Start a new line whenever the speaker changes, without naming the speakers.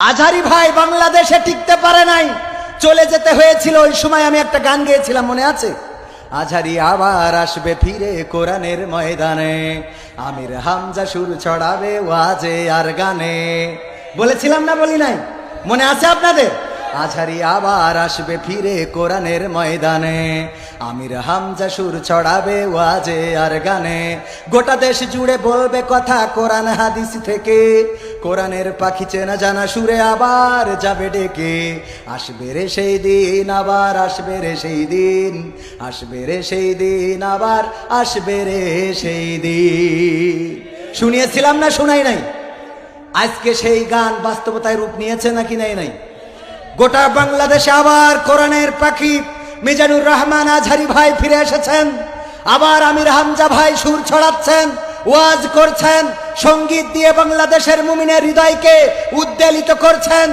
আজহারি ভাই বাংলাদেশে টিকতে পারে নাই, চলে যেতে হয়েছিল। ওই সময় আমি একটা গান গেয়েছিলাম, মনে আছে? আজহারি আবার আসবে ফিরে কোরআনের ময়দানে, আমির হামজা সুর ছড়াবে ওয়াজে আর গানে। বলেছিলাম না, বলি নাই? মনে আছে আপনাদের? আজহারি আবার আসবে ফিরে কোরআনের ময়দানে, আমির হামজা সুর ছড়াবে ওয়াজে আর গানে। গোটা দেশ জুড়ে বলবে কথা কোরআন হাদিস থেকে, কোরআনের পাখি চেনা জানা সুরে আবার যাবে ডেকে। আসবে রে সেই দিন, আবার আসবে রে সেই দিন, আসবে রে সেই দিন, আবার আসবে রে সেই দিন। শুনিয়েছিলাম না, শোনাই নাই? আজকে সেই গান বাস্তবতায় রূপ নিয়েছে নাকি নেই? নাই। গোটা বাংলাদেশে আবার কোরআনের পাখি মিজানুর রহমান আজহারি ভাই ফিরে এসেছেন। আবার আমির হামজা ভাই সুর ছড়াচ্ছেন, ওয়াজ করছেন, সঙ্গীত দিয়ে বাংলাদেশের মুমিনের হৃদয়কে উদ্বেলিত করছেন।